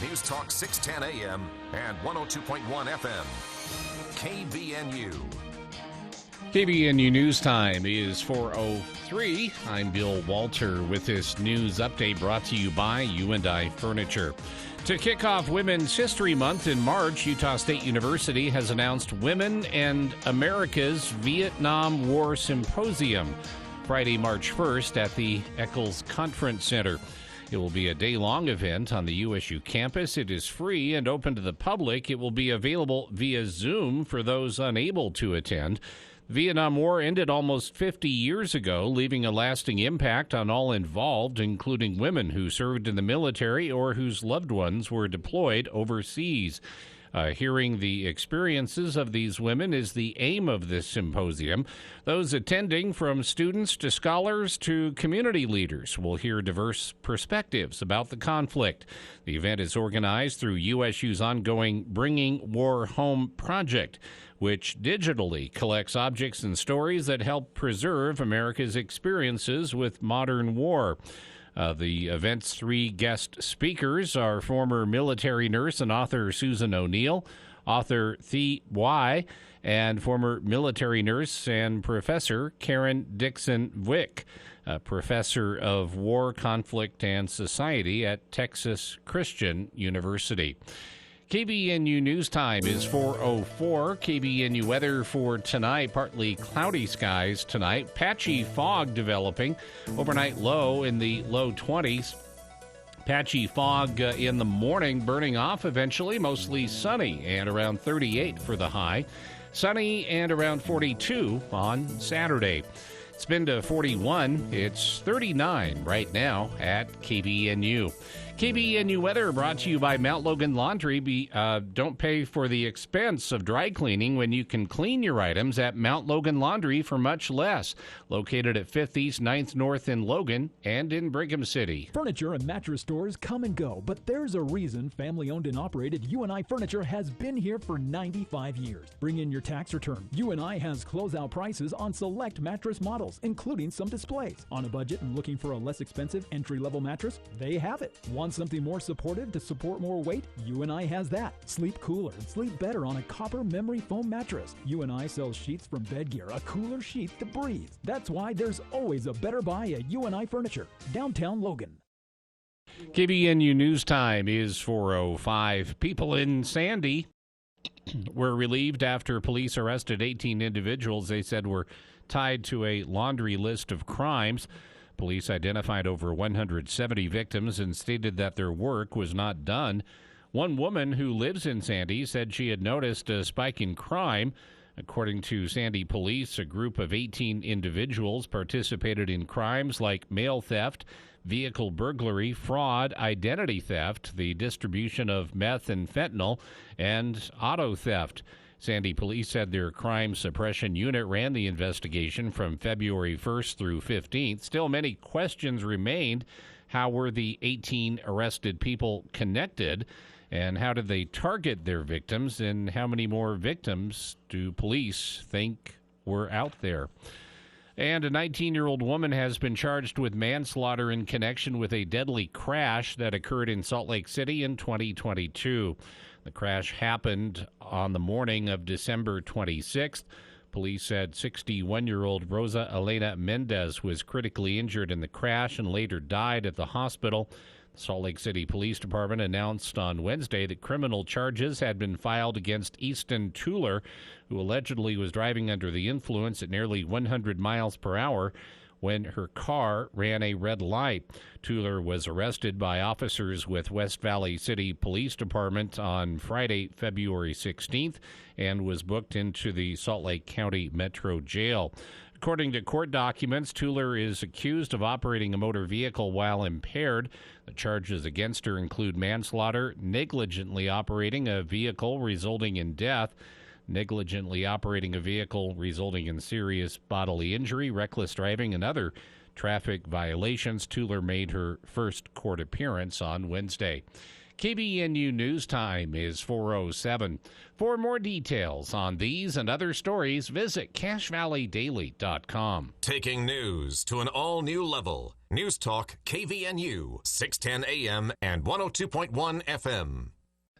News Talk 610 AM and 102.1 FM. KBNU. KBNU News Time is 4:03. I'm Bill Walter with this news update brought to you by U&I Furniture. To kick off Women's History Month in March, Utah State University has announced Women and America's Vietnam War Symposium, Friday, March 1st at the Eccles Conference Center. It will be a day-long event on the USU campus. It is free and open to the public. It will be available via Zoom for those unable to attend. The Vietnam War ended almost 50 years ago, leaving a lasting impact on all involved, including women who served in the military or whose loved ones were deployed overseas. Hearing the experiences of these women is the aim of this symposium. Those attending, from students to scholars to community leaders, will hear diverse perspectives about the conflict. The event is organized through USU's ongoing Bringing War Home project, which digitally collects objects and stories that help preserve America's experiences with modern war. The event's three guest speakers are former military nurse and author Susan O'Neill, author Thi Y, and former military nurse and professor Karen Dixon Wick, professor of war, conflict, and society at Texas Christian University. KBNU News Time is 4:04. KBNU weather for tonight, partly cloudy skies tonight. Patchy fog developing. Overnight low in the low 20s. Patchy fog in the morning, burning off eventually. Mostly sunny and around 38 for the high. Sunny and around 42 on Saturday. It's been to 41. It's 39 right now at KBNU. KBNU weather brought to you by Mount Logan Laundry. Don't pay for the expense of dry cleaning when you can clean your items at Mount Logan Laundry for much less. Located at 5th East, 9th North in Logan and in Brigham City. Furniture and mattress stores come and go, but there's a reason family-owned and operated U&I Furniture has been here for 95 years. Bring in your tax return. U&I has closeout prices on select mattress models, including some displays. On a budget and looking for a less expensive entry-level mattress? They have it. Want something more supportive to support more weight? U&I has that. Sleep cooler and sleep better on a copper memory foam mattress. U&I sells sheets from Bedgear, a cooler sheet to breathe. That's why there's always a better buy at U&I Furniture, downtown Logan. KBNU News Time is 4:05. People in Sandy were relieved after police arrested 18 individuals they said were tied to a laundry list of crimes. Police identified over 170 victims and stated that their work was not done. One woman who lives in Sandy said she had noticed a spike in crime. According to Sandy police, a group of 18 individuals participated in crimes like mail theft, vehicle burglary, fraud, identity theft, the distribution of meth and fentanyl, and auto theft. Sandy police said their crime suppression unit ran the investigation from February 1st through 15th. Still, many questions remained. How were the 18 arrested people connected? And how did they target their victims? And how many more victims do police think were out there? And a 19-year-old woman has been charged with manslaughter in connection with a deadly crash that occurred in Salt Lake City in 2022. The crash happened on the morning of December 26th. Police said 61-year-old Rosa Elena Mendez was critically injured in the crash and later died at the hospital. The Salt Lake City Police Department announced on Wednesday that criminal charges had been filed against Easton Tuller, who allegedly was driving under the influence at nearly 100 miles per hour when her car ran a red light. Tuller was arrested by officers with West Valley City Police Department on Friday, February 16th, and was booked into the Salt Lake County Metro Jail. According to court documents, Tuller is accused of operating a motor vehicle while impaired. The charges against her include manslaughter, negligently operating a vehicle resulting in death, negligently operating a vehicle resulting in serious bodily injury, reckless driving, and other traffic violations. Tuller made her first court appearance on Wednesday. KBNU News Time is 4:07. For more details on these and other stories, visit CashValleyDaily.com. Taking news to an all-new level. News Talk KVNU, 610 AM and 102.1 FM.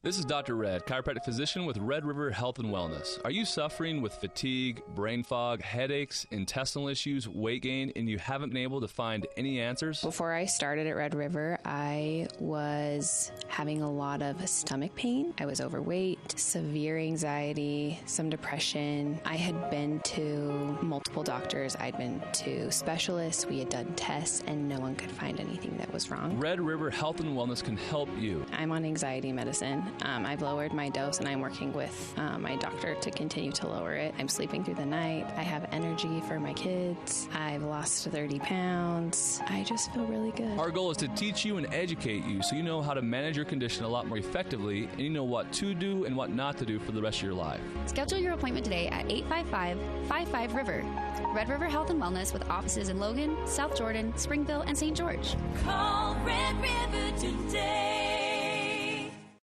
This is Dr. Red, chiropractic physician with Red River Health and Wellness. Are you suffering with fatigue, brain fog, headaches, intestinal issues, weight gain, and you haven't been able to find any answers? Before I started at Red River, I was having a lot of stomach pain. I was overweight, severe anxiety, some depression. I had been to multiple doctors. I'd been to specialists. We had done tests, and no one could find anything that was wrong. Red River Health and Wellness can help you. I'm on anxiety medicine. I've lowered my dose, and I'm working with my doctor to continue to lower it. I'm sleeping through the night. I have energy for my kids. I've lost 30 pounds. I just feel really good. Our goal is to teach you and educate you so you know how to manage your condition a lot more effectively, and you know what to do and what not to do for the rest of your life. Schedule your appointment today at 855-55-RIVER. Red River Health and Wellness with offices in Logan, South Jordan, Springville, and St. George. Call Red River today.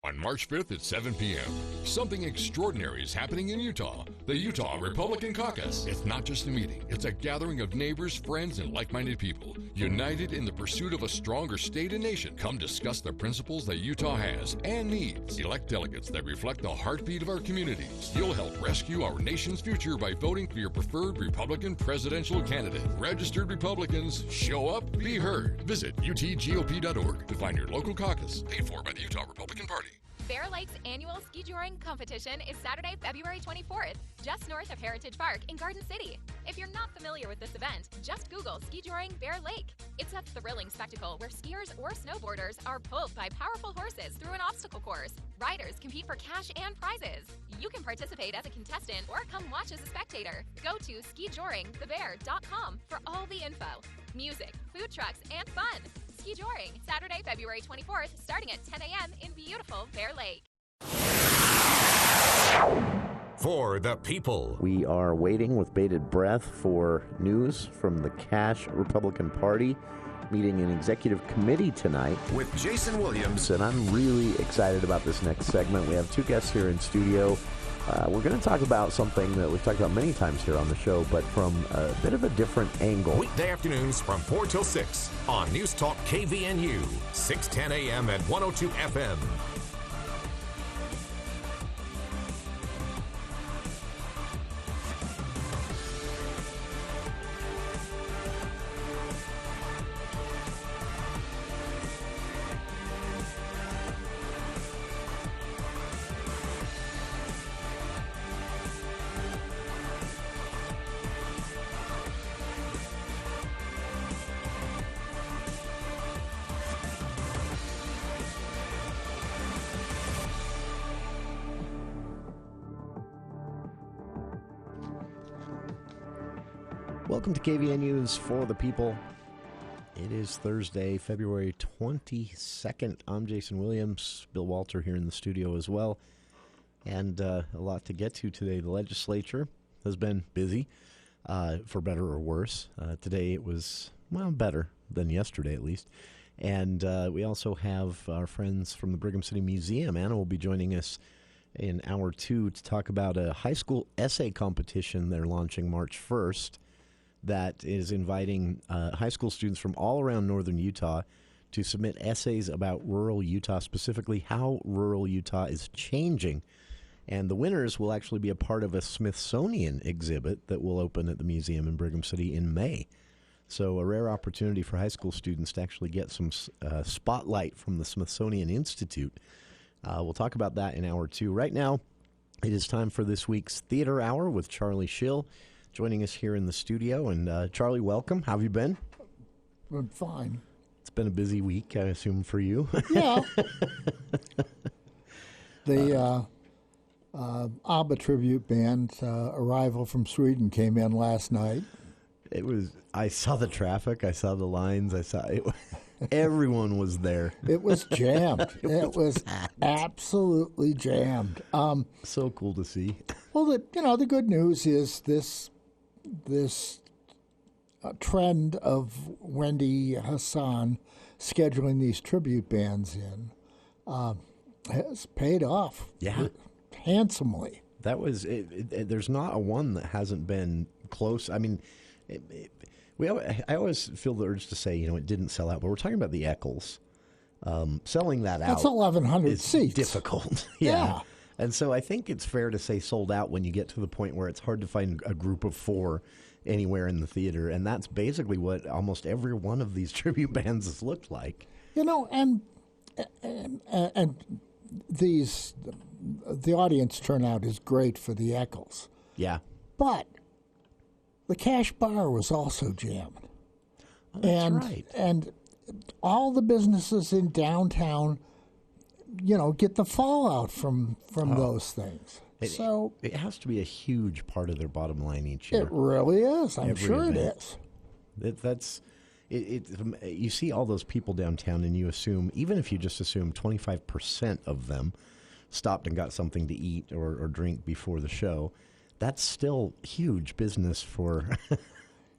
On March 5th at 7 p.m., something extraordinary is happening in Utah. The Utah Republican Caucus. It's not just a meeting. It's a gathering of neighbors, friends, and like-minded people, united in the pursuit of a stronger state and nation. Come discuss the principles that Utah has and needs. Elect delegates that reflect the heartbeat of our communities. You'll help rescue our nation's future by voting for your preferred Republican presidential candidate. Registered Republicans, show up, be heard. Visit utgop.org to find your local caucus, paid for by the Utah Republican Party. Bear Lake's annual ski touring competition is Saturday, February 24th, just north of Heritage Park in Garden City. If you're not familiar with this event, just Google ski touring Bear Lake. It's a thrilling spectacle where skiers or snowboarders are pulled by powerful horses through an obstacle course. Riders compete for cash and prizes. You can participate as a contestant or come watch as a spectator. Go to skijoringthebear.com for all the info. Music, food trucks, and fun. Ski Touring, Saturday, February 24th, starting at 10 a.m. in beautiful Bear Lake. For the people. We are waiting with bated breath for news from the Cash Republican Party meeting an executive committee tonight. With Jason Williams. And I'm really excited about this next segment. We have two guests here in studio. We're going to talk about something that we've talked about many times here on the show, but from a bit of a different angle. Weekday afternoons from 4 till 6 on News Talk KVNU, 610 AM and 102 FM. Welcome to KVNU's For the People. It is Thursday, February 22nd. I'm Jason Williams. Bill Walter here in the studio as well. And a lot to get to today. The legislature has been busy, for better or worse. Today it was, well, better than yesterday at least. And we also have our friends from the Brigham City Museum. Anna will be joining us in hour 2 to talk about a high school essay competition they're launching March 1st. That is inviting high school students from all around northern Utah to submit essays about rural Utah, specifically how rural Utah is changing. And the winners will actually be a part of a Smithsonian exhibit that will open at the museum in Brigham City in May. So a rare opportunity for high school students to actually get some spotlight from the Smithsonian Institute. We'll talk about that in hour 2. Right now, it is time for this week's Theater Hour with Charlie Schill, joining us here in the studio. And Charlie, welcome. How have you been? I'm fine. It's been a busy week, I assume, for you. Yeah. The ABBA tribute band's arrival from Sweden came in last night. It was. I saw the traffic. I saw the lines. I saw it. Everyone was there. It was jammed. it was absolutely jammed. So cool to see. Well, the good news is this trend of Wendy Hassan scheduling these tribute bands in has paid off handsomely. That was there's not a one that hasn't been close. I mean, I always feel the urge to say, it didn't sell out, but we're talking about the Eccles. Selling that out. That's 1,100 seats. Difficult. Yeah. And so I think it's fair to say sold out when you get to the point where it's hard to find a group of 4 anywhere in the theater. And that's basically what almost every one of these tribute bands has looked like. And the audience turnout is great for the Eccles. Yeah. But the Cash Bar was also jammed. Oh, that's right. And all the businesses in downtown, get the fallout from those things. So it has to be a huge part of their bottom line each year. It really is. I'm sure event. It is. You see all those people downtown, and you assume, even if you just assume 25% of them stopped and got something to eat or drink before the show, that's still huge business for.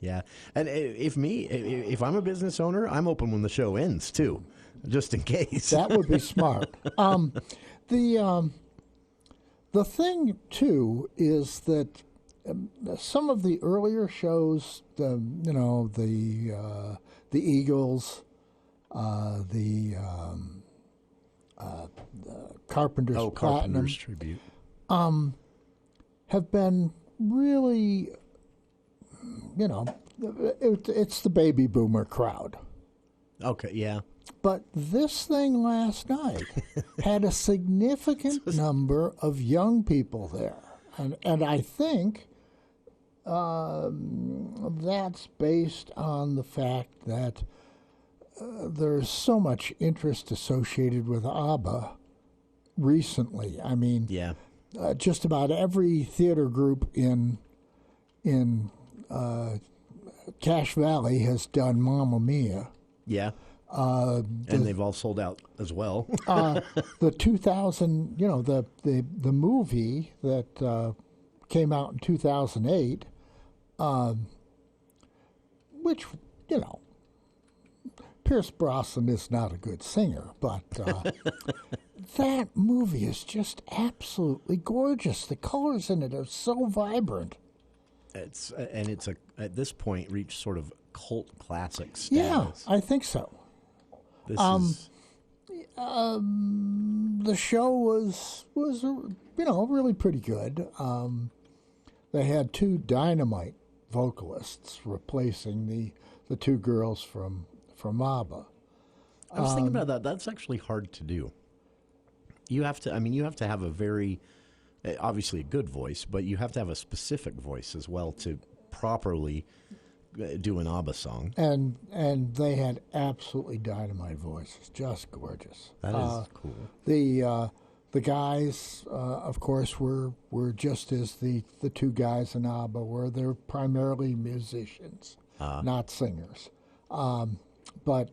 Yeah, and if I'm a business owner, I'm open when the show ends too, just in case. That would be smart. The thing too is that some of the earlier shows, the Eagles, the Carpenters Platinum, tribute, have been really. It's the baby boomer crowd. Okay, yeah. But this thing last night had a significant number of young people there. And I think that's based on the fact that there's so much interest associated with ABBA recently. I mean, just about every theater group in Cache Valley has done Mamma Mia. Yeah. And they've all sold out as well. The 2000, the movie that came out in 2008, which, Pierce Brosnan is not a good singer, but that movie is just absolutely gorgeous. The colors in it are so vibrant. It's at this point reached sort of cult classic status. Yeah, I think so. This the show was really pretty good. They had 2 dynamite vocalists replacing the 2 girls from ABBA. I was thinking about that. That's actually hard to do. You have to have a very obviously a good voice, but you have to have a specific voice as well to properly do an ABBA song. And they had absolutely dynamite voices, just gorgeous. That is cool. The guys, of course, were just as the 2 guys in ABBA were. They're primarily musicians, not singers. But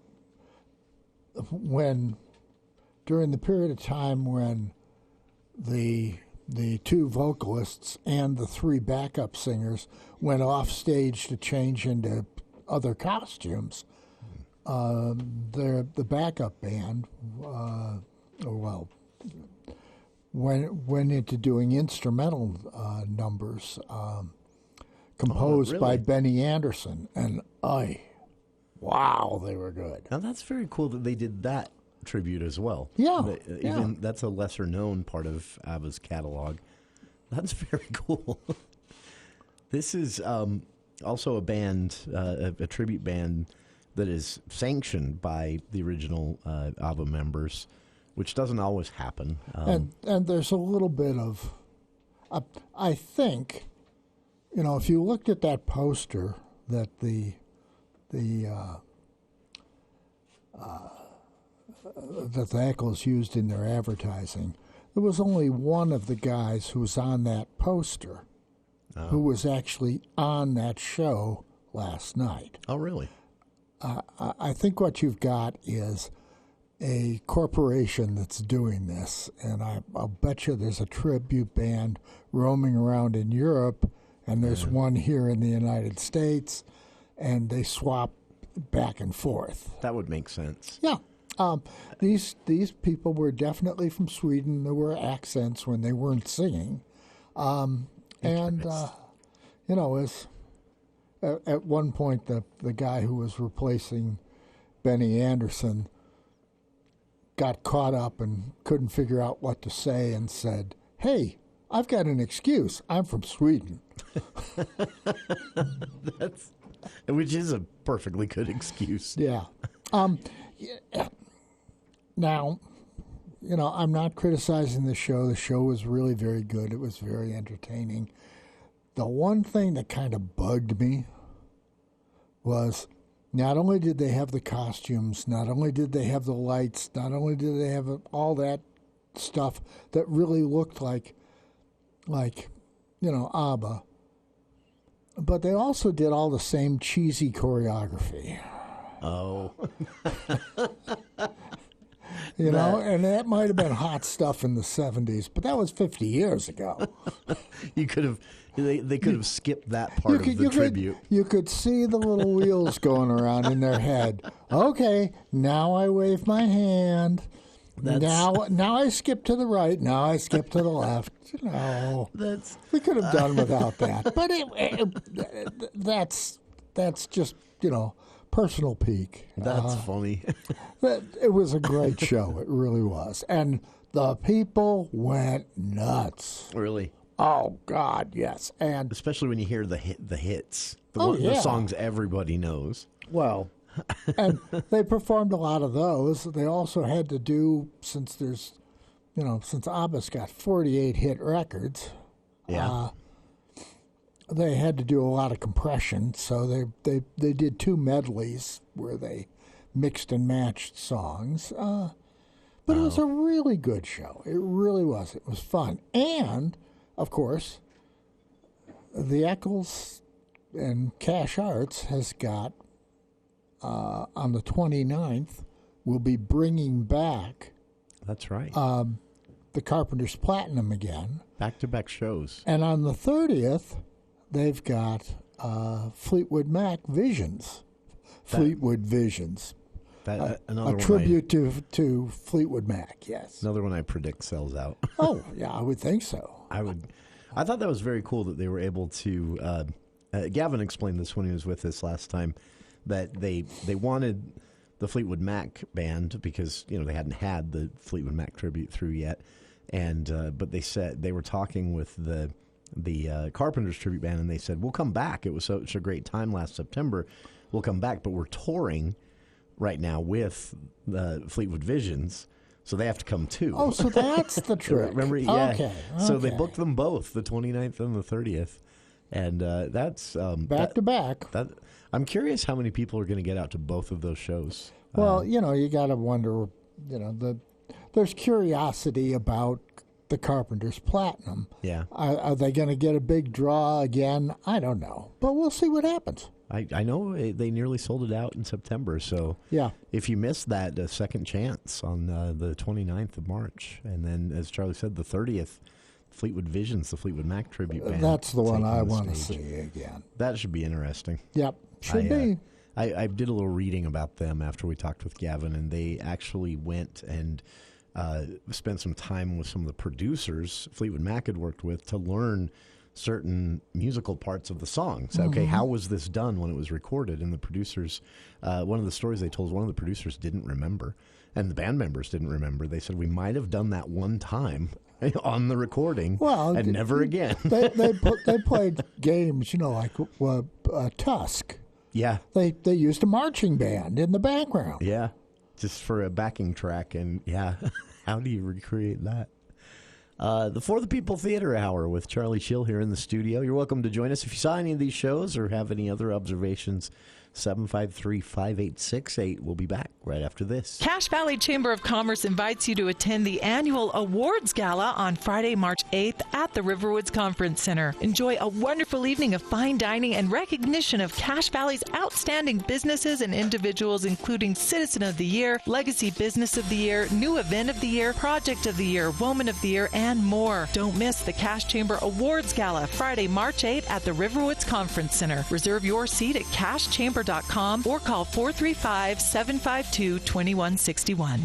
during the period of time when the 2 vocalists and the 3 backup singers went off stage to change into other costumes, the backup band, went into doing instrumental numbers composed by Benny Anderson, and wow, they were good. Now that's very cool that they did that tribute as well. Yeah, that's a lesser known part of ABBA's catalog. That's very cool. This is also a band, a tribute band that is sanctioned by the original ABBA members, which doesn't always happen. And there's a little bit of, I think, if you looked at that poster that the Eccles used in their advertising, there was only one of the guys who was on that poster who was actually on that show last night. Oh, really? I think what you've got is a corporation that's doing this, and I'll bet you there's a tribute band roaming around in Europe, and there's one here in the United States, and they swap back and forth. That would make sense. Yeah. These people were definitely from Sweden. There were accents when they weren't singing. As at one point, the guy who was replacing Benny Anderson got caught up and couldn't figure out what to say and said, "Hey, I've got an excuse. I'm from Sweden." Which is a perfectly good excuse. Yeah. Now, I'm not criticizing the show. The show was really very good. It was very entertaining. The one thing that kind of bugged me was not only did they have the costumes, not only did they have the lights, not only did they have all that stuff that really looked like ABBA, but they also did all the same cheesy choreography. Oh. And that might have been hot stuff in the 70s, but that was 50 years ago. They could have skipped that part of the tribute. You could see the little wheels going around in their head. Okay, now I wave my hand. Now I skip to the right. Now I skip to the left. We could have done without that. But that's just personal peak. That's funny. It was a great show. It really was, and the people went nuts. Really? Oh God, yes, and especially when you hear the hits, the songs everybody knows. Well. And they performed a lot of those. They also had to do, since ABBA's got 48 hit records, they had to do a lot of compression. So they did 2 medleys where they mixed and matched songs. But it was a really good show. It really was. It was fun. And, of course, the Eccles and Cash Arts has got, on the 29th, we'll be bringing back. That's right. The Carpenters Platinum again. Back-to-back shows. And on the 30th, they've got Fleetwood Mac Visions. Fleetwood Visions. A tribute to Fleetwood Mac, yes. Another one I predict sells out. Oh, yeah, I would think so. I thought that was very cool that they were able to... Gavin explained this when he was with us last time, that they wanted the Fleetwood Mac band because they hadn't had the Fleetwood Mac tribute through yet, and but they said they were talking with the Carpenters tribute band, and they said, we'll come back. It was such a great time last September. We'll come back, but we're touring right now with the Fleetwood Visions, so they have to come too. Oh, so that's the trick. Remember? Yeah. Okay. So they booked them both, the 29th and the 30th, and that's back to back. I'm curious how many people are going to get out to both of those shows. Well, you got to wonder, there's curiosity about the Carpenters Platinum. Yeah. Are they going to get a big draw again? I don't know. But we'll see what happens. I know they nearly sold it out in September. So yeah, if you missed that, a second chance on the 29th of March. And then, as Charlie said, the 30th, Fleetwood Visions, the Fleetwood Mac tribute band. That's the one I want to see again. That should be interesting. Yep, should be. I did a little reading about them after we talked with Gavin, and they actually went and spent some time with some of the producers Fleetwood Mac had worked with to learn certain musical parts of the songs. Mm-hmm. Okay, how was this done when it was recorded? And the producers, one of the stories they told, one of the producers didn't remember, and the band members didn't remember. They said, we might have done that one time on the recording, and never again. they played games, like Tusk. Yeah. They used a marching band in the background. Yeah, just for a backing track, and how do you recreate that? The For the People Theater Hour with Charlie Schill here in the studio. You're welcome to join us. If you saw any of these shows or have any other observations, 753-5868. We'll be back right after this. Cache Valley Chamber of Commerce invites you to attend the annual Awards Gala on Friday, March 8th at the Riverwoods Conference Center. Enjoy a wonderful evening of fine dining and recognition of Cache Valley's outstanding businesses and individuals, including Citizen of the Year, Legacy Business of the Year, New Event of the Year, Project of the Year, Woman of the Year, and more. Don't miss the Cache Chamber Awards Gala Friday, March 8th at the Riverwoods Conference Center. Reserve your seat at cachechamber.com ABBA.com or call 435-752-2161.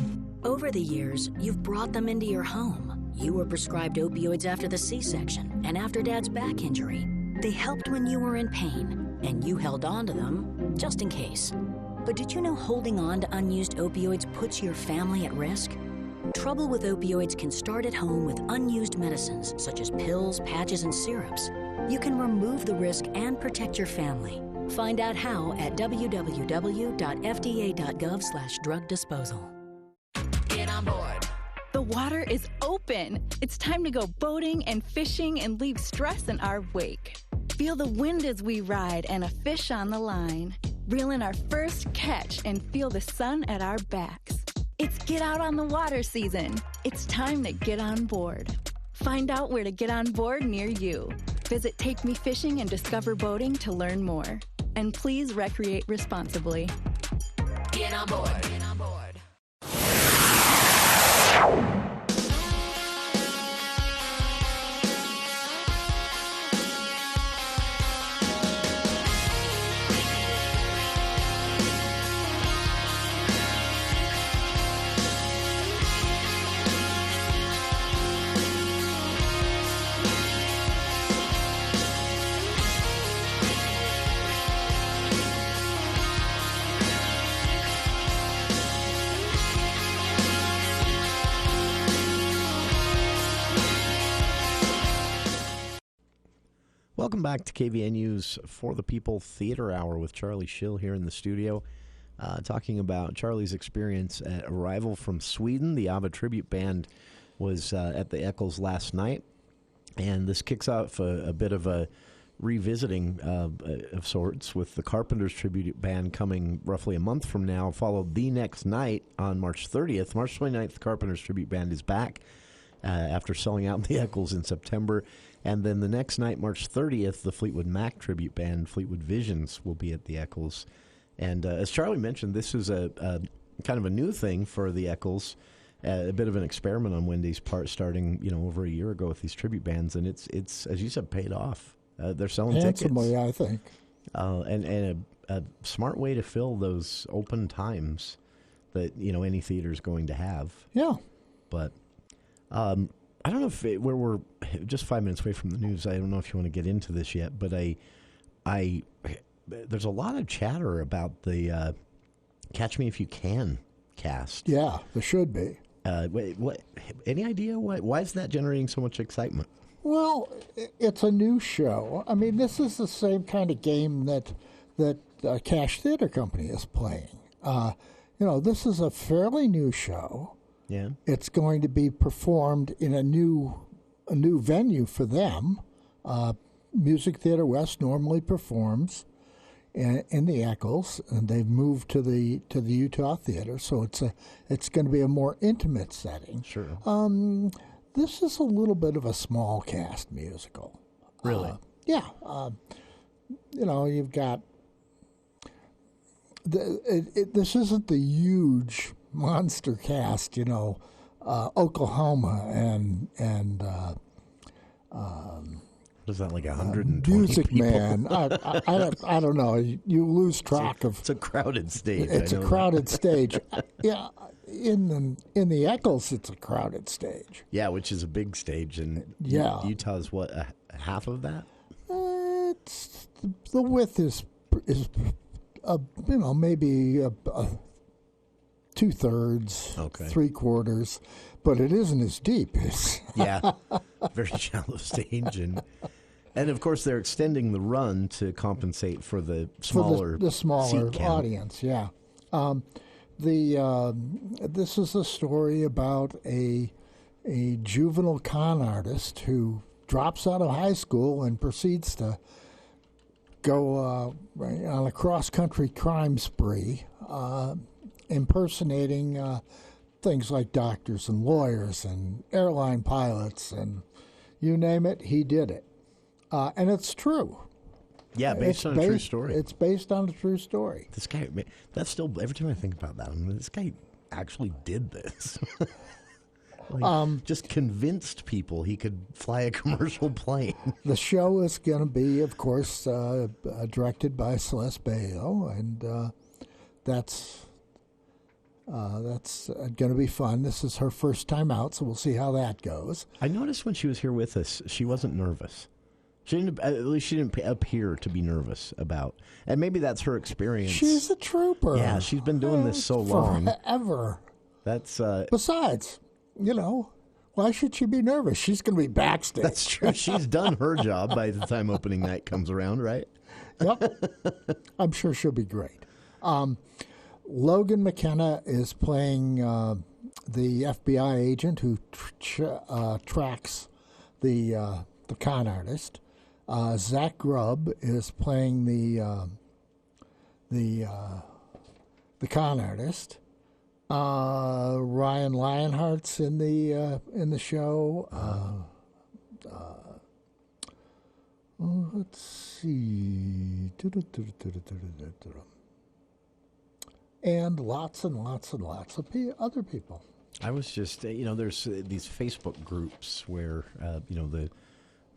Over the years, you've brought them into your home. You were prescribed opioids after the C-section and after Dad's back injury. They helped when you were in pain, and you held on to them just in case. But did you know holding on to unused opioids puts your family at risk? Trouble with opioids can start at home with unused medicines such as pills, patches, and syrups. You can remove the risk and protect your family. Find out how at www.fda.gov/drug disposal. Get on board. The water is open. It's time to go boating and fishing and leave stress in our wake. Feel the wind as we ride and a fish on the line. Reel in our first catch and feel the sun at our backs. It's get out on the water season. It's time to get on board. Find out where to get on board near you. Visit Take Me Fishing and Discover Boating to learn more. And please recreate responsibly. Get on board. Get on board. Welcome back to KVNU's For the People Theater Hour with Charlie Schill here in the studio, talking about Charlie's experience at Arrival from Sweden. The ABBA tribute band was at the Eccles last night, and this kicks off a bit of a revisiting of sorts with the Carpenters tribute band coming roughly a month from now, followed the next night on March 30th. March 29th, the Carpenters tribute band is back after selling out the Eccles in September. And then the next night, March 30th, the Fleetwood Mac tribute band, Fleetwood Visions, will be at the Eccles. And as Charlie mentioned, this is a kind of a new thing for the Eccles, a bit of an experiment on Wendy's part, starting over a year ago with these tribute bands, and it's as you said, paid off. They're selling handsomely, tickets, I think, and a smart way to fill those open times that any theater is going to have. Yeah, but. I don't know if we're just 5 minutes away from the news. I don't know if you want to get into this yet, but there's a lot of chatter about the Catch Me If You Can cast. Yeah, there should be. What? Any idea why is that generating so much excitement? Well, it's a new show. I mean, this is the same kind of game that Cash Theater Company is playing. This is a fairly new show. Yeah. It's going to be performed in a new venue for them. Music Theater West normally performs in the Eccles, and they've moved to the Utah Theater, so it's going to be a more intimate setting. Sure. This is a little bit of a small cast musical. Really? Yeah. You've got this isn't the huge monster cast, Oklahoma and what is that, like 120 Music people? Man. I don't know. You lose track of. It's a crowded stage. It's a crowded stage. Yeah, in the Eccles, it's a crowded stage. Yeah, which is a big stage, and Utah's what, half of that? It's the width is maybe 2/3, okay, 3/4, but it isn't as deep as yeah, very shallow stage, and of course they're extending the run to compensate for the smaller seat count. Audience. Yeah, this is a story about a juvenile con artist who drops out of high school and proceeds to go on a cross-country crime spree, impersonating things like doctors and lawyers and airline pilots and you name it, he did it. And it's true. Yeah, based on a true story. It's based on a true story. This guy, that's still, every time I think about that, this guy actually did this. Just convinced people he could fly a commercial plane. The show is going to be, of course, directed by Celeste Bayo, and that's going to be fun. This is her first time out, so we'll see how that goes. I noticed when she was here with us, she wasn't nervous. At least she didn't appear to be nervous about. And maybe that's her experience. She's a trooper. Yeah, she's been doing this so long. Forever. That's Besides, why should she be nervous? She's going to be backstage. That's true. She's done her job by the time opening night comes around, right? Yep. I'm sure she'll be great. Logan McKenna is playing the FBI agent who tracks the con artist. Zach Grubb is playing the con artist. Ryan Lionheart's in the show. Let's see. And lots and lots and lots of other people. I was just, there's these Facebook groups where, the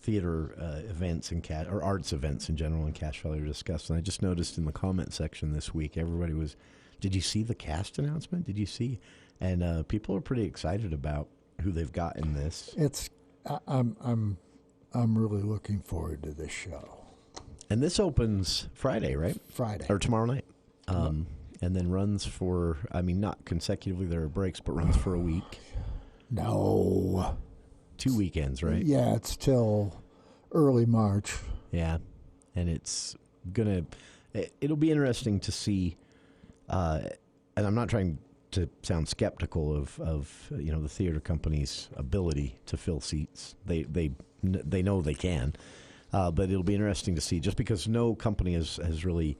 theater events or arts events in general in Cache Valley are discussed. And I just noticed in the comment section this week, everybody was, did you see the cast announcement? Did you see? And people are pretty excited about who they've got in this. I'm really looking forward to this show. And this opens Friday, right? Friday. Or tomorrow night. And then runs for, not consecutively, there are breaks, but runs for a week. No. 2 weekends, right? Yeah, it's till early March. Yeah. And it'll be interesting to see, and I'm not trying to sound skeptical of the theater company's ability to fill seats. They know they can. But it'll be interesting to see, just because no company has really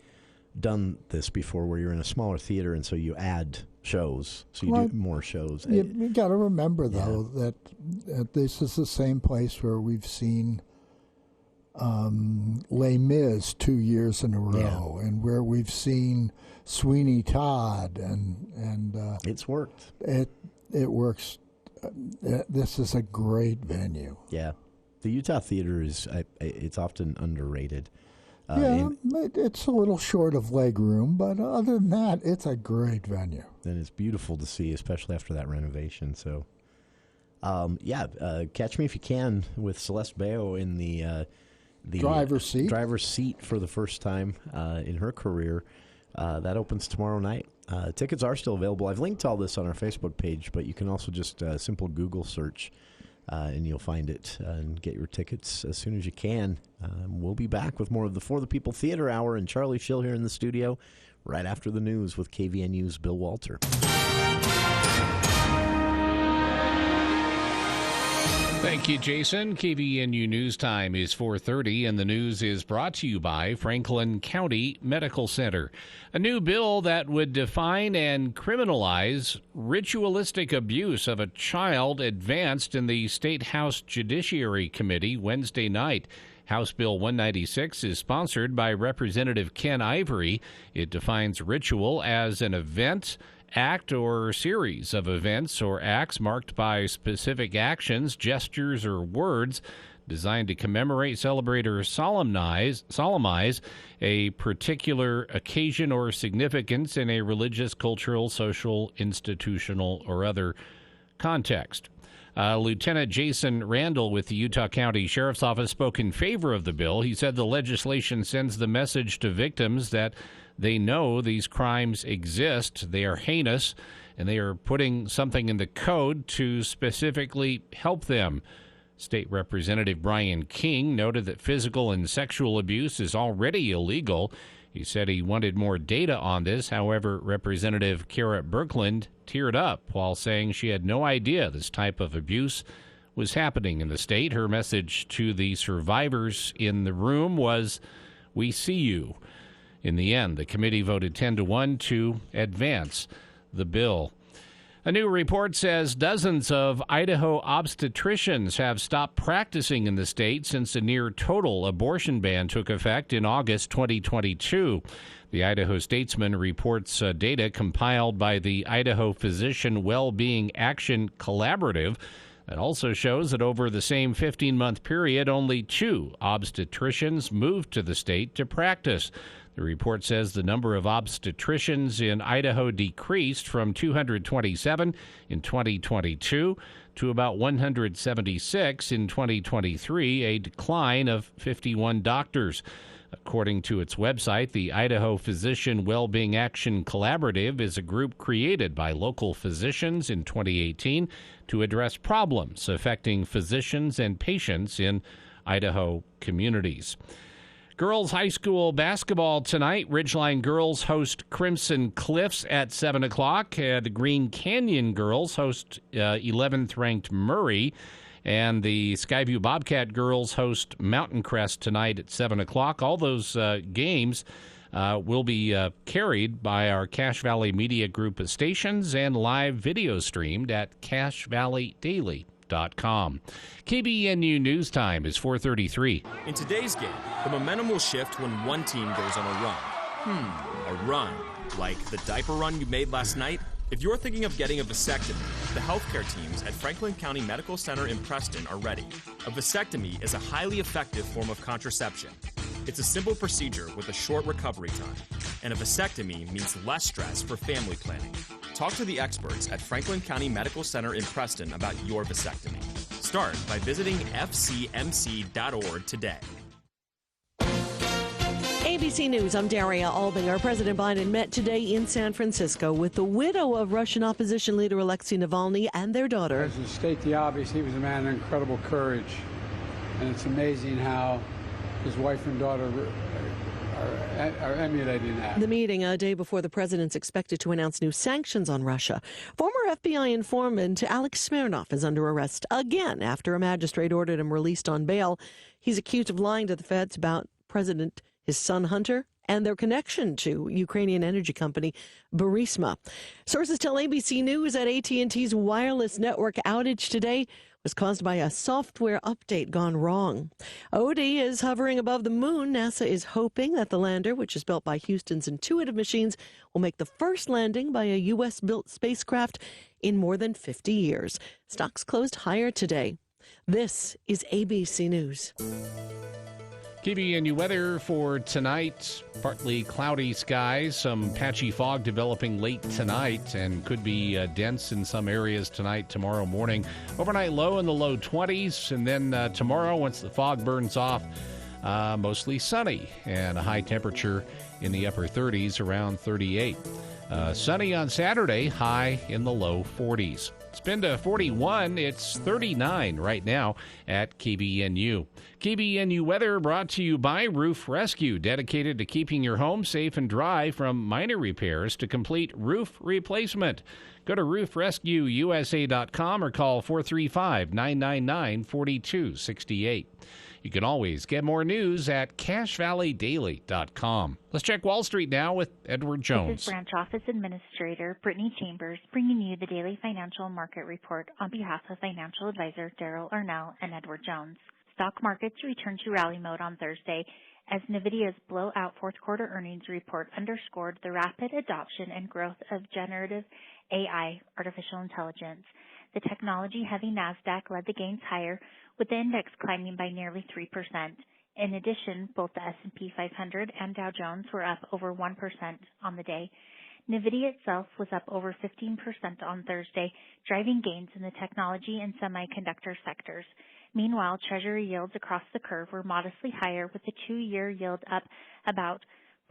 done this before, where you're in a smaller theater and so you add shows, so you do more shows. You got to remember, though, that this is the same place where we've seen Les Mis 2 years in a row, and where we've seen Sweeney Todd, and it's worked. It works. This is a great venue. Yeah, the Utah Theater it's often underrated. It's a little short of leg room, but other than that, it's a great venue. And it's beautiful to see, especially after that renovation. So, catch me if you can with Celeste Bayo in the driver's seat for the first time in her career. That opens tomorrow night. Tickets are still available. I've linked all this on our Facebook page, but you can also just simple Google search. And you'll find it and get your tickets as soon as you can. We'll be back with more of the For the People Theater Hour, and Charlie Schill here in the studio right after the news with KVNU's Bill Walter. Thank you, Jason. KVNU News Time is 4:30, and the news is brought to you by Franklin County Medical Center. A new bill that would define and criminalize ritualistic abuse of a child advanced in the State House Judiciary Committee Wednesday night. House Bill 196 is sponsored by Representative Ken Ivory. It defines ritual as an event, act, or series of events or acts marked by specific actions, gestures, or words designed to commemorate, celebrate, or solemnize a particular occasion or significance in a religious, cultural, social, institutional, or other context. Lieutenant Jason Randall with the Utah County Sheriff's Office spoke in favor of the bill. He said the legislation sends the message to victims that they know these crimes exist, they are heinous, and they are putting something in the code to specifically help them. State Representative Brian King noted that physical and sexual abuse is already illegal. He said he wanted more data on this. However, Representative Kara Birkeland teared up while saying she had no idea this type of abuse was happening in the state. Her message to the survivors in the room was, "We see you." In the end, the committee voted 10-1 to advance the bill. A new report says dozens of Idaho obstetricians have stopped practicing in the state since a near-total abortion ban took effect in August 2022. The Idaho Statesman reports data compiled by the Idaho Physician Wellbeing Action Collaborative that also shows that over the same 15-month period, only 2 obstetricians moved to the state to practice. The report says the number of obstetricians in Idaho decreased from 227 in 2022 to about 176 in 2023, a decline of 51 doctors. According to its website, the Idaho Physician Wellbeing Action Collaborative is a group created by local physicians in 2018 to address problems affecting physicians and patients in Idaho communities. Girls high school basketball tonight. Ridgeline girls host Crimson Cliffs at 7 o'clock. The Green Canyon girls host 11th-ranked Murray. And the Skyview Bobcat girls host Mountain Crest tonight at 7 o'clock. All those games will be carried by our Cache Valley Media Group of stations and live video streamed at CacheValleyDaily.com. KBNU News Time is 4:33. In today's game, the momentum will shift when one team goes on a run. A run. Like the diaper run you made last night? If you're thinking of getting a vasectomy, the healthcare teams at Franklin County Medical Center in Preston are ready. A vasectomy is a highly effective form of contraception. It's a simple procedure with a short recovery time, and a vasectomy means less stress for family planning. Talk to the experts at Franklin County Medical Center in Preston about your vasectomy. Start by visiting fcmc.org today. ABC News, I'm Daria Albinger. President Biden met today in San Francisco with the widow of Russian opposition leader Alexei Navalny and their daughter. To state the obvious, he was a man of incredible courage, and it's amazing how his wife and daughter are emulating that. The meeting a day before the president's expected to announce new sanctions on Russia. Former FBI informant Alex Smirnov is under arrest again after a magistrate ordered him released on bail. He's accused of lying to the feds about President, his son Hunter, and their connection to Ukrainian energy company Burisma. Sources tell ABC News that AT&T's wireless network outage today was caused by a software update gone wrong. OD is hovering above the moon. NASA is hoping that the lander, which is built by Houston's Intuitive Machines, will make the first landing by a U.S.-built spacecraft in more than 50 years. Stocks closed higher today. This is ABC News. KBNU weather for tonight, partly cloudy skies, some patchy fog developing late tonight and could be dense in some areas tonight, tomorrow morning. Overnight low in the low 20s, and then tomorrow, once the fog burns off, mostly sunny and a high temperature in the upper 30s, around 38. Sunny on Saturday, high in the low 40s. It's been to 41. It's 39 right now at KBNU. KBNU weather brought to you by Roof Rescue, dedicated to keeping your home safe and dry from minor repairs to complete roof replacement. Go to roofrescueusa.com or call 435-999-4268. You can always get more news at CacheValleyDaily.com. Let's check Wall Street now with Edward Jones. This is Branch Office Administrator Brittany Chambers bringing you the Daily Financial Market Report on behalf of Financial Advisor Daryl Arnell and Edward Jones. Stock markets returned to rally mode on Thursday as NVIDIA's blowout fourth quarter earnings report underscored the rapid adoption and growth of generative AI, artificial intelligence. The technology-heavy NASDAQ led the gains higher, with the index climbing by nearly 3%. In addition, both the S&P 500 and Dow Jones were up over 1% on the day. NVIDIA itself was up over 15% on Thursday, driving gains in the technology and semiconductor sectors. Meanwhile, Treasury yields across the curve were modestly higher, with the 2-year yield up about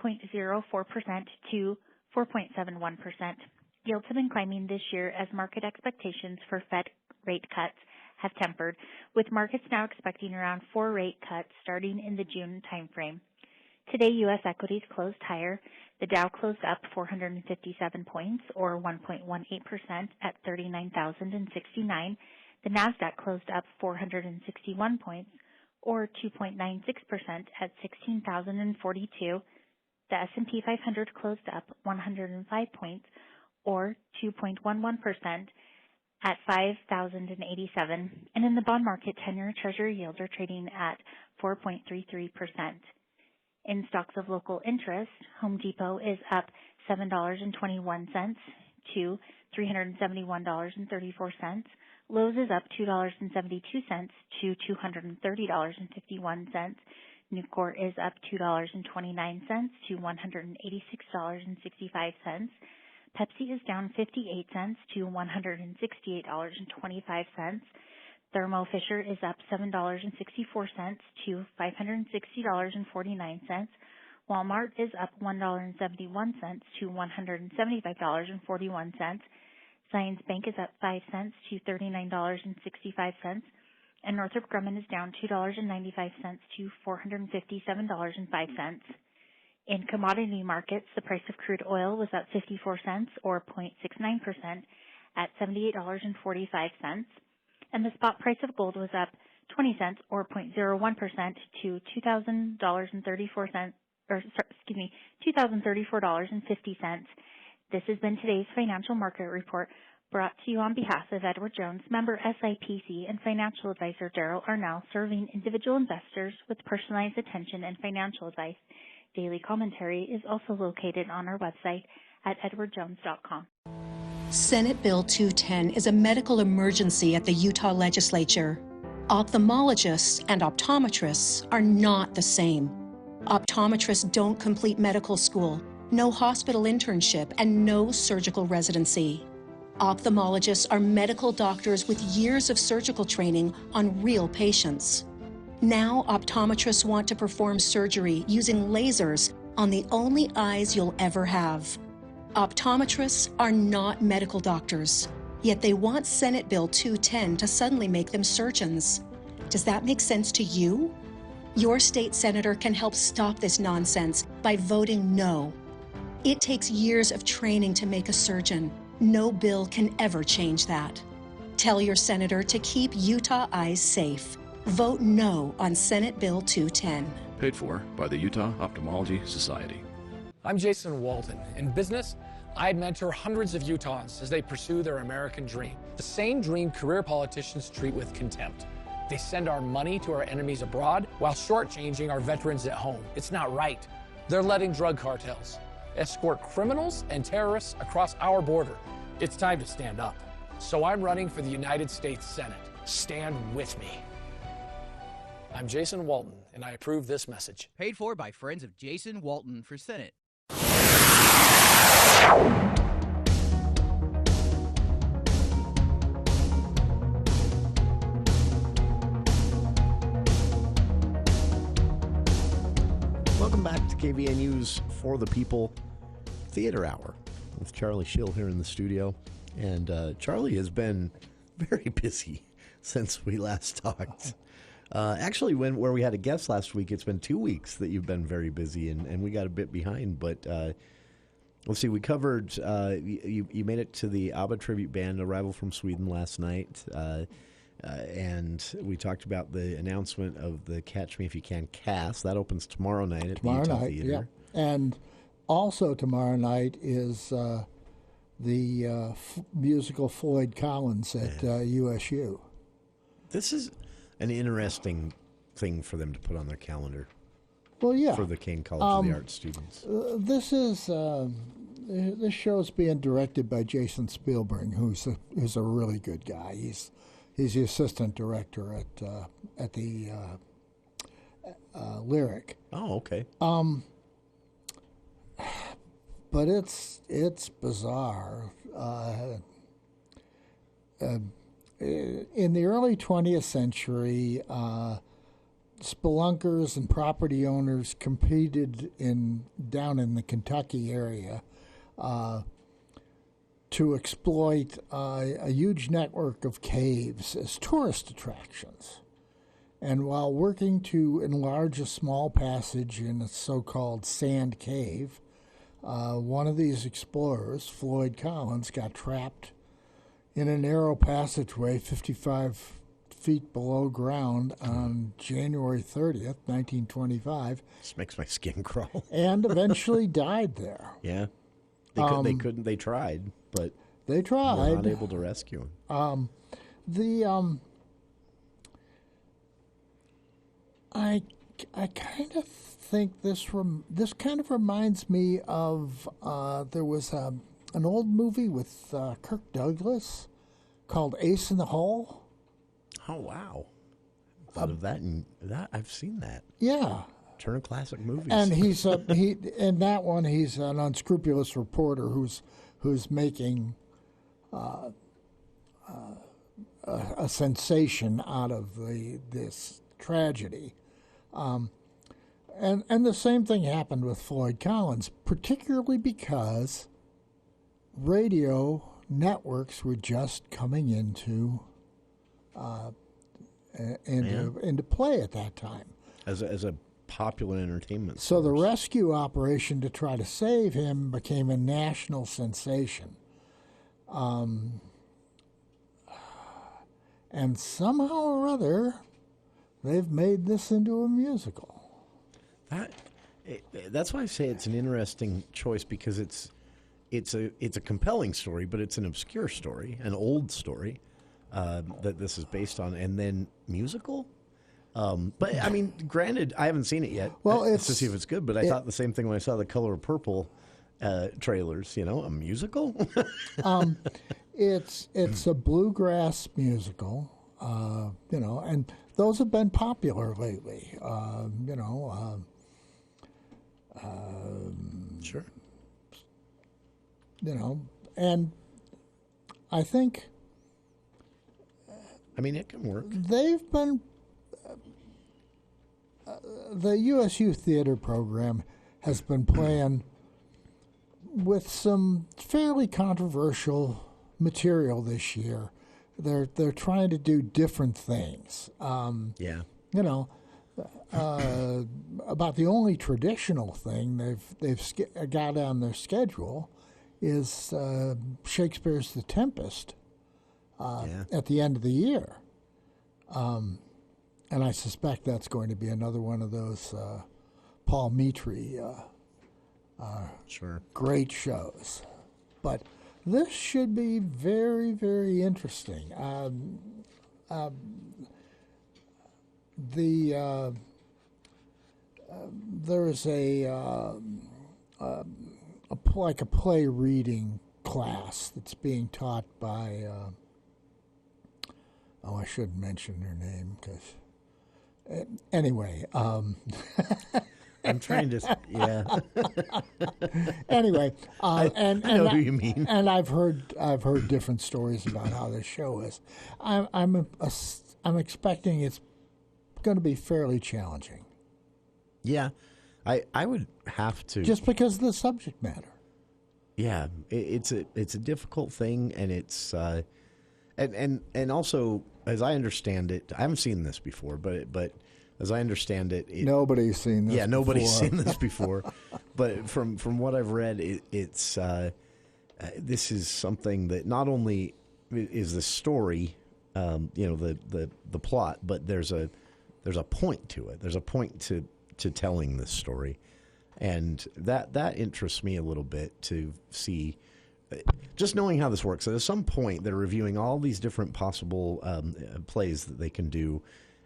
0.04% to 4.71%. Yields have been climbing this year as market expectations for Fed rate cuts have tempered, with markets now expecting around 4 rate cuts starting in the June timeframe. Today, U.S. equities closed higher. The Dow closed up 457 points, or 1.18%, at 39,069. The NASDAQ closed up 461 points, or 2.96%, at 16,042. The S&P 500 closed up 105 points, or 2.11%, at 5,087. And in the bond market, 10-year Treasury yields are trading at 4.33%. In stocks of local interest, Home Depot is up $7.21 to $371.34. Lowe's is up $2.72 to $230.51. Nucor is up $2.29 to $186.65. Pepsi is down 58 cents to $168.25. Thermo Fisher is up $7.64 to $560.49. Walmart is up $1.71 to $175.41. Zions Bank is up 5 cents to $39.65. And Northrop Grumman is down $2.95 to $457.05. In commodity markets, the price of crude oil was up 54 cents or 0.69% at $78.45. And the spot price of gold was up 20 cents or 0.01% to $2,034.50. This has been today's financial market report, brought to you on behalf of Edward Jones, member SIPC, and financial advisor Daryl Arnell, serving individual investors with personalized attention and financial advice. Daily commentary is also located on our website at edwardjones.com. Senate Bill 210 is a medical emergency at the Utah legislature. Ophthalmologists and optometrists are not the same. Optometrists don't complete medical school, no hospital internship, and no surgical residency. Ophthalmologists are medical doctors with years of surgical training on real patients. Now, optometrists want to perform surgery using lasers on the only eyes you'll ever have. Optometrists are not medical doctors, yet they want Senate Bill 210 to suddenly make them surgeons. Does that make sense to you? Your state senator can help stop this nonsense by voting no. It takes years of training to make a surgeon. No bill can ever change that. Tell your senator to keep Utah eyes safe. Vote no on Senate Bill 210. Paid for by the Utah Ophthalmology Society. I'm Jason Walton. In business, I'd mentor hundreds of Utahns as they pursue their American dream. The same dream career politicians treat with contempt. They send our money to our enemies abroad while shortchanging our veterans at home. It's not right. They're letting drug cartels escort criminals and terrorists across our border. It's time to stand up. So I'm running for the United States Senate. Stand with me. I'm Jason Walton, and I approve this message. Paid for by friends of Jason Walton for Senate. Welcome back to KVNU's For the People Theater Hour with Charlie Schill here in the studio. And Charlie has been very busy since we last talked. Actually, where we had a guest last week, it's been 2 weeks that you've been very busy, and we got a bit behind. But let's see, we covered, you made it to the ABBA tribute band arrival from Sweden last night, and we talked about the announcement of the Catch Me If You Can cast. That opens tomorrow night at the Utah Theater. Yeah. And also tomorrow night is the musical Floyd Collins at USU. This is an interesting thing for them to put on their calendar. Well, yeah. For the Kane College of the Arts students. This show's being directed by Jason Spielberg, who's a really good guy. He's the assistant director at the Lyric. Oh, okay. But it's bizarre. In the early 20th century, spelunkers and property owners competed down in the Kentucky area to exploit a huge network of caves as tourist attractions. And while working to enlarge a small passage in a so-called sand cave, one of these explorers, Floyd Collins, got trapped in a narrow passageway 55 feet below ground on January 30th, 1925. This makes my skin crawl. And eventually died there. Yeah. They tried, but they tried. Were not able to rescue him. kind of think this kind of reminds me of there was an old movie with Kirk Douglas called Ace in the Hole. Oh wow! Thought of that, and that I've seen that. Yeah, Turner Classic Movies. and he's in that one. He's an unscrupulous reporter who's making a sensation out of this tragedy. And the same thing happened with Floyd Collins, particularly because radio networks were just coming into play at that time. As a popular entertainment So source. the rescue operation to try to save him became a national sensation. And somehow or other, they've made this into a musical. That's why I say it's an interesting choice, because it's a compelling story, but it's an obscure story, an old story that this is based on, and then musical. But I mean, granted, I haven't seen it yet. Well, to see if it's good. But I thought the same thing when I saw the Color of Purple trailers. A musical. It's a bluegrass musical, and those have been popular lately. Sure. And I think. I mean, it can work. They've been. The USU theater program has been playing with some fairly controversial material this year. They're trying to do different things. About the only traditional thing they've got on their schedule is Shakespeare's The Tempest at the end of the year. And I suspect that's going to be another one of those Paul Mitri great shows. But this should be very, very interesting. There's a play reading class that's being taught by. I shouldn't mention her name because. Anyway, I'm trying to, Anyway, I know who you mean. And I've heard different stories about how this show is. I'm expecting it's going to be fairly challenging. Yeah, I would have to, just because of the subject matter. Yeah, it's a difficult thing, and it's and also, as I understand it, I haven't seen this before, but as I understand it, nobody's seen this. Yeah, nobody's before. seen this before. But from what I've read, it's this is something that not only is the story, the plot, but there's a point to it. There's a point to telling this story, and that interests me a little bit to see. Just knowing how this works, at some point they're reviewing all these different possible plays that they can do,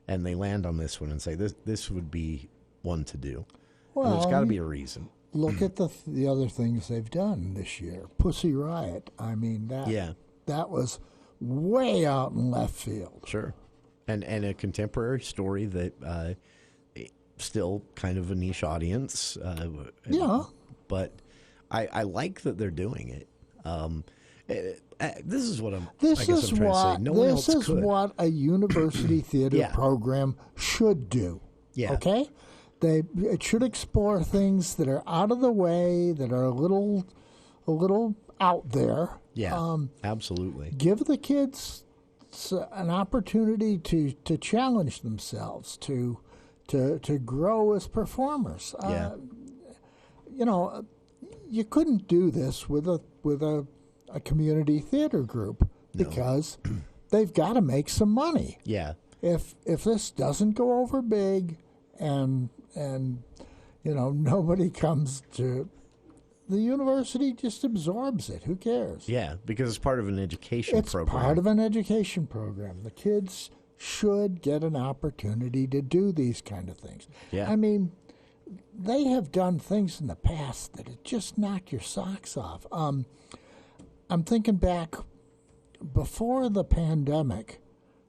and they land on this one and say this would be one to do. Well, there's got to be a reason. Look at the other things they've done this year. Pussy Riot. I mean, that was way out in left field. Sure, and a contemporary story that still kind of a niche audience. But I like that they're doing it. This is what I'm. This trying to say. No one else is could. what a university theater program should do. Yeah. Okay. It should explore things that are out of the way, that are a little out there. Yeah. Absolutely. Give the kids an opportunity to challenge themselves, to grow as performers. You couldn't do this with a community theater group because they've got to make some money. Yeah. If this doesn't go over big and nobody comes to, the university just absorbs it. Who cares? Yeah, because it's part of an education program. It's part of an education program. The kids should get an opportunity to do these kind of things. Yeah. I mean, they have done things in the past that have just knocked your socks off. I'm thinking back, before the pandemic,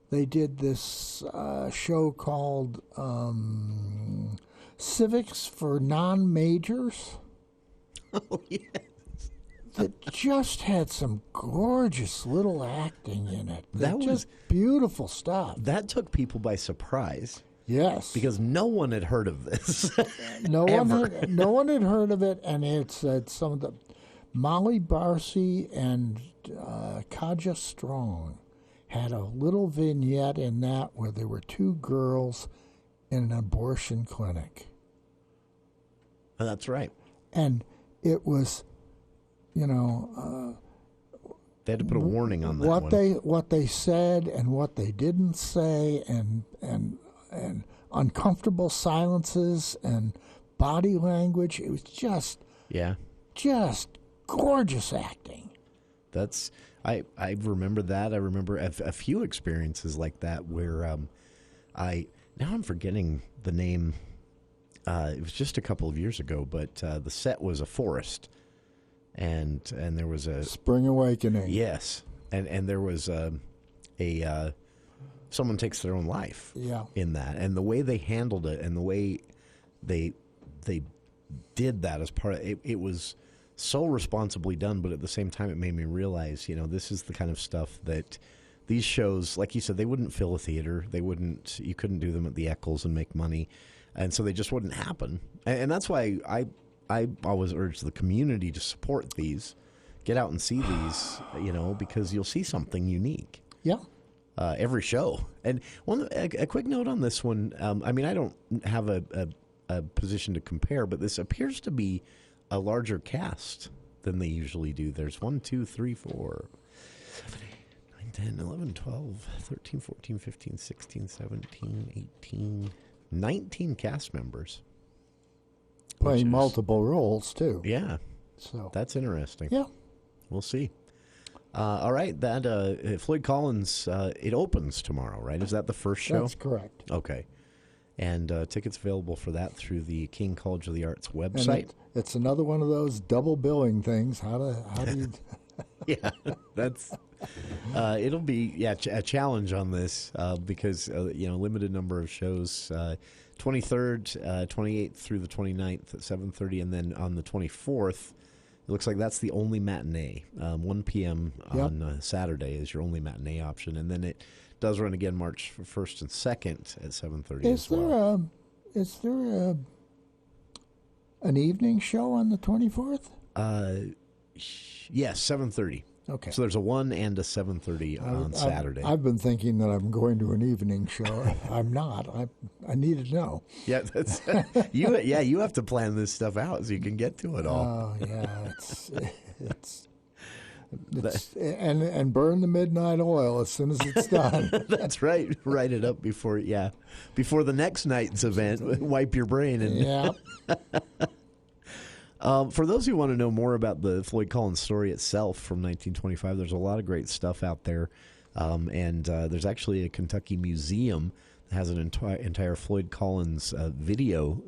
they did this show called Civics for Non-Majors. Oh, yes. That just had some gorgeous little acting in it. That was just beautiful stuff. That took people by surprise. Yes. Because no one had heard of this. No one had heard of it, and it's some of the Molly Barcy and Kaja Strong had a little vignette in that where there were two girls in an abortion clinic. Oh, that's right. And it was, they had to put a warning on that what they said and what they didn't say, and uncomfortable silences and body language. It was just gorgeous acting. I remember that. I remember a few experiences like that where I'm forgetting the name. It was just a couple of years ago, but the set was a forest, and there was a Spring Awakening. Yes, and there was someone takes their own life. Yeah. In that, and the way they handled it, and the way they did that as part of it, it was so responsibly done. But at the same time, it made me realize, this is the kind of stuff that these shows, like you said, they wouldn't fill a theater. You couldn't do them at the Eccles and make money. And so they just wouldn't happen. And that's why I always urge the community to support these. Get out and see these, because you'll see something unique. Yeah. Every show. And a quick note on this one. I don't have a position to compare, but this appears to be a larger cast than they usually do. There's 1, 2, 3, 4, 7, 8, 9, 10, 11, 12, 13, 14, 15, 16, 17, 18... 19 cast members. Playing multiple roles, too. Yeah. So that's interesting. Yeah. We'll see. All right. That Floyd Collins, it opens tomorrow, right? Is that the first show? That's correct. Okay. And tickets available for that through the King College of the Arts website. And it's another one of those double billing things. How do you... Yeah, that's... it'll be a challenge on this because limited number of shows. 23rd, 28th through the 29th at 7:30, and then on the 24th, it looks like that's the only matinee. 1 p.m. on Saturday is your only matinee option, and then it does run again March 1st and 2nd at 7:30. Is there an evening show on the 24th? Yes, 7:30. Okay. So there's a 1 and a 7:30 on Saturday. I've been thinking that I'm going to an evening show. I'm not. I need to know. Yeah, that's you. Yeah, you have to plan this stuff out so you can get to it all. Oh yeah, it's and burn the midnight oil as soon as it's done. That's right. Write it up before the next night's event. Wipe your brain and yeah. For those who want to know more about the Floyd Collins story itself from 1925, there's a lot of great stuff out there. And there's actually a Kentucky museum that has an entire Floyd Collins video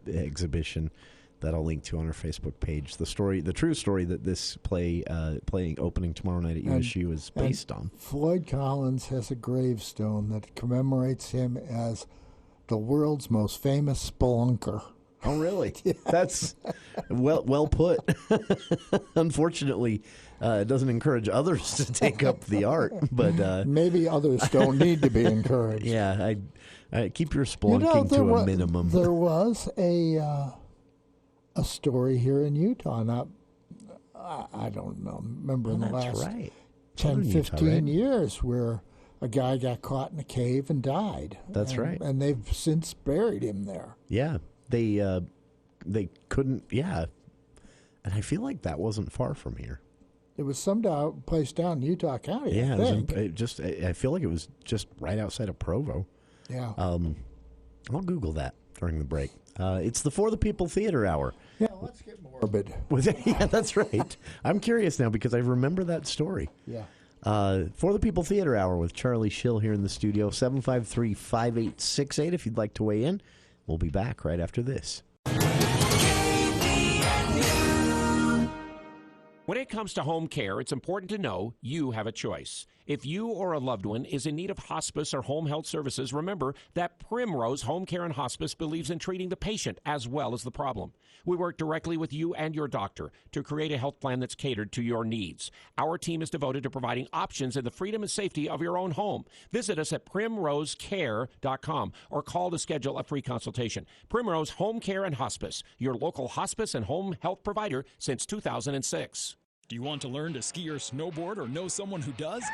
exhibition that I'll link to on our Facebook page. The true story that this playing opening tomorrow night at USU is based on. Floyd Collins has a gravestone that commemorates him as the world's most famous spelunker. Oh, really? Yeah. That's well put. Unfortunately, it doesn't encourage others to take up the art, but maybe others don't need to be encouraged. Yeah, I keep your spelunking to a minimum. There was a story here in Utah. Not, I don't know. Remember in the last 10, 15 years where a guy got caught in a cave and died. That's right. And they've since buried him there. Yeah. They couldn't, and I feel like that wasn't far from here. It was some place down in Utah County. Yeah, I I feel like it was just right outside of Provo. Yeah. I'll Google that during the break. It's the For the People Theater Hour. Yeah, let's get morbid. Yeah, that's right. I'm curious now because I remember that story. Yeah. For the People Theater Hour with Charlie Schill here in the studio, 753-5868 if you'd like to weigh in. We'll be back right after this. When it comes to home care, it's important to know you have a choice. If you or a loved one is in need of hospice or home health services, remember that Primrose Home Care and Hospice believes in treating the patient as well as the problem. We work directly with you and your doctor to create a health plan that's catered to your needs. Our team is devoted to providing options in the freedom and safety of your own home. Visit us at primrosecare.com or call to schedule a free consultation. Primrose Home Care and Hospice, your local hospice and home health provider since 2006. Do you want to learn to ski or snowboard or know someone who does?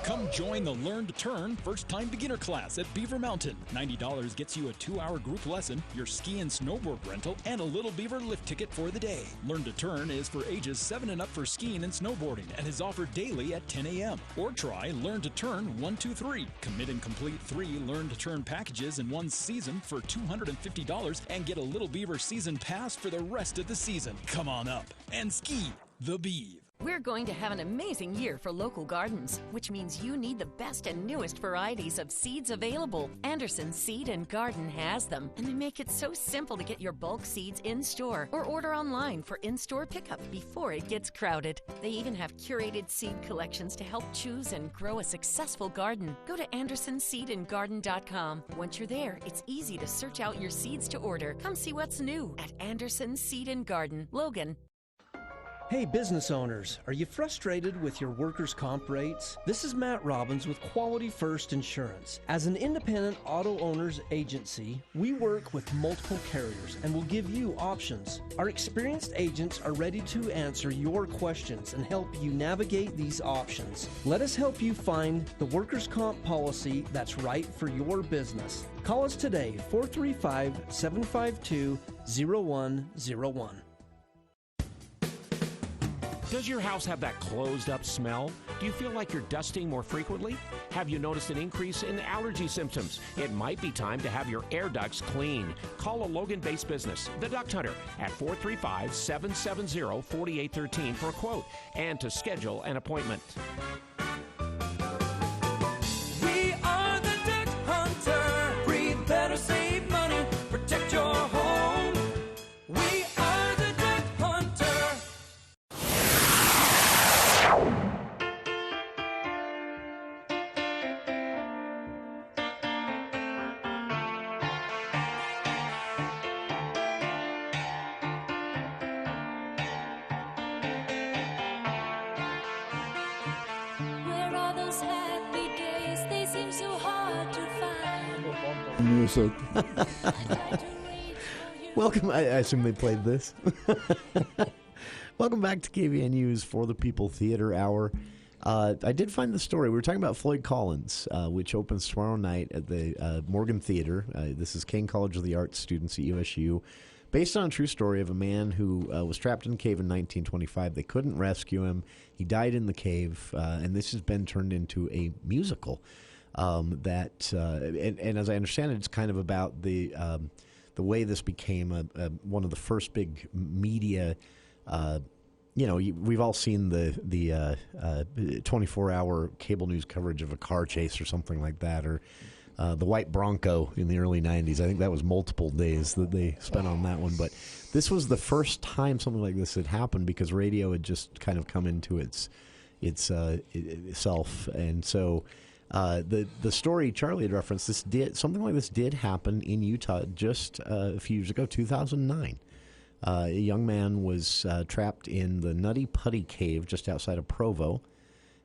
Come join the Learn to Turn first-time beginner class at Beaver Mountain. $90 gets you a 2-hour group lesson, your ski and snowboard rental, and a Little Beaver lift ticket for the day. Learn to Turn is for ages 7 and up for skiing and snowboarding and is offered daily at 10 a.m. Or try Learn to Turn 123. Commit and complete 3 Learn to Turn packages in one season for $250 and get a Little Beaver season pass for the rest of the season. Come on up and ski the Beav. We're going to have an amazing year for local gardens, which means you need the best and newest varieties of seeds available. Anderson Seed and Garden has them, and they make it so simple to get your bulk seeds in-store or order online for in-store pickup before it gets crowded. They even have curated seed collections to help choose and grow a successful garden. Go to AndersonSeedandGarden.com. Once you're there, it's easy to search out your seeds to order. Come see what's new at Anderson Seed and Garden, Logan. Hey business owners, are you frustrated with your workers' comp rates? This is Matt Robbins with Quality First Insurance. As an independent auto owners agency, we work with multiple carriers and will give you options. Our experienced agents are ready to answer your questions and help you navigate these options. Let us help you find the workers' comp policy that's right for your business. Call us today, 435-752-0101. Does your house have that closed-up smell? Do you feel like you're dusting more frequently? Have you noticed an increase in allergy symptoms? It might be time to have your air ducts cleaned. Call a Logan-based business, The Duct Hunter, at 435-770-4813 for a quote and to schedule an appointment. We are the Duct Hunter. Breathe better, save money, protect your home. We are the Duct Hunter. Where are those happy days? They seem so hard to find. Music. Welcome. I assume they played this. Welcome back to KVNU's For the People Theater Hour. I did find the story. We were talking about Floyd Collins, which opens tomorrow night at the Morgan Theater. This is King College of the Arts students at USU. Based on a true story of a man who was trapped in a cave in 1925. They couldn't rescue him. He died in the cave, and this has been turned into a musical. And as I understand it, it's kind of about the way this became one of the first big media. We've all seen the 24-hour cable news coverage of a car chase or something like that, or the white Bronco in the early 90s. I think that was multiple days that they spent on that one. But this was the first time something like this had happened because radio had just kind of come into itself. And so the story Charlie had referenced, something like this did happen in Utah just a few years ago, 2009. A young man was trapped in the Nutty Putty Cave just outside of Provo,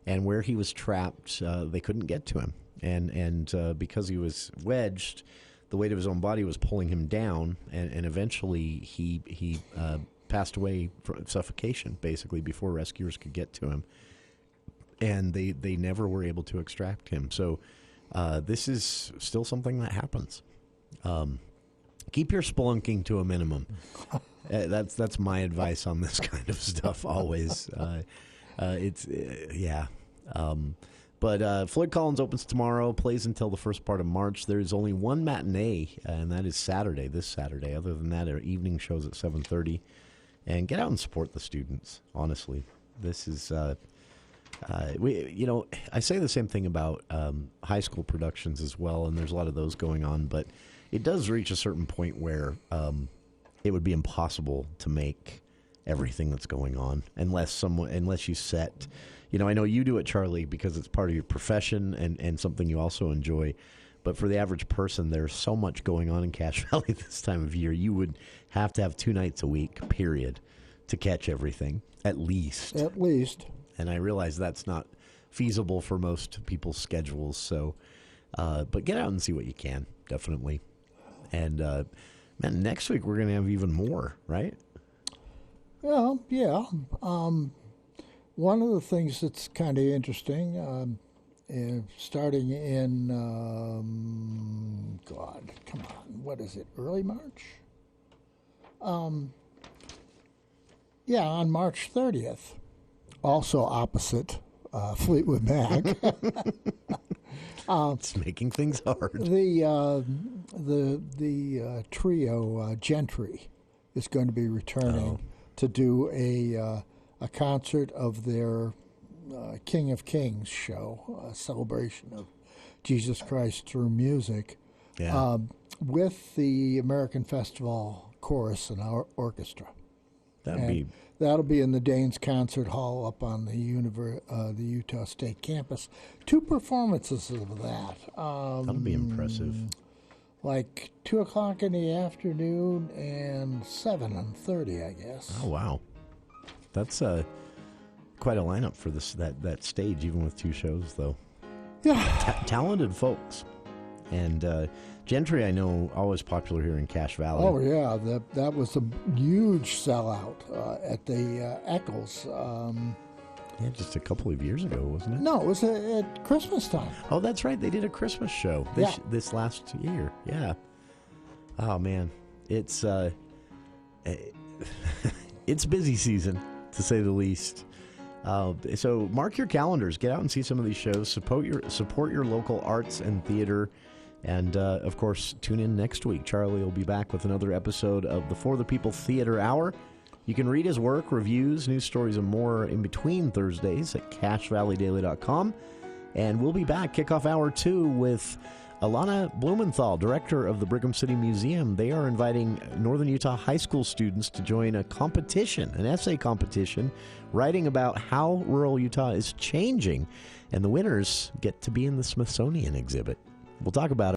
and where he was trapped, they couldn't get to him. And because he was wedged, the weight of his own body was pulling him down, and eventually he passed away from suffocation, basically, before rescuers could get to him. And they never were able to extract him. So this is still something that happens. Keep your spelunking to a minimum. That's my advice on this kind of stuff always. But Floyd Collins opens tomorrow, plays until the first part of March. There's only one matinee, and that is Saturday, this Saturday. Other than that, our evening shows at 7:30. And get out and support the students, honestly. This is I say the same thing about high school productions as well, and there's a lot of those going on, but it does reach a certain point where it would be impossible to make everything that's going on unless you set, I know you do it, Charlie, because it's part of your profession and something you also enjoy. But for the average person, there's so much going on in Cache Valley this time of year. You would have to have 2 nights a week, period, to catch everything, at least. At least. And I realize that's not feasible for most people's schedules. So, but get out and see what you can, definitely. And, man, next week we're going to have even more, right? Well, yeah. One of the things that's kind of interesting, starting in, what is it, early March? On March 30th, also opposite Fleetwood Mac. It's making things hard. The trio Gentry is going to be returning to do a concert of their King of Kings show, a celebration of Jesus Christ through music, with the American Festival Chorus and Orchestra. That'll be in the Danes Concert Hall up on the Utah State campus. 2 performances of that. That'll be impressive. Like 2:00 in the afternoon and 7:30, I guess. Oh wow, that's quite a lineup for that stage, even with 2 shows though. Yeah, talented folks. And Gentry, I know, always popular here in Cache Valley. Oh, yeah. That was a huge sellout at the Eccles. Just a couple of years ago, wasn't it? No, it was at Christmas time. Oh, that's right. They did a Christmas show this last year. Yeah. Oh, man. It's it's busy season, to say the least. So mark your calendars. Get out and see some of these shows. Support your local arts and theater. And, of course, tune in next week. Charlie will be back with another episode of the For the People Theater Hour. You can read his work, reviews, news stories, and more in between Thursdays at CacheValleyDaily.com. And we'll be back, kickoff hour 2, with Alana Blumenthal, director of the Brigham City Museum. They are inviting Northern Utah high school students to join a competition, an essay competition, writing about how rural Utah is changing. And the winners get to be in the Smithsonian exhibit. We'll talk about it.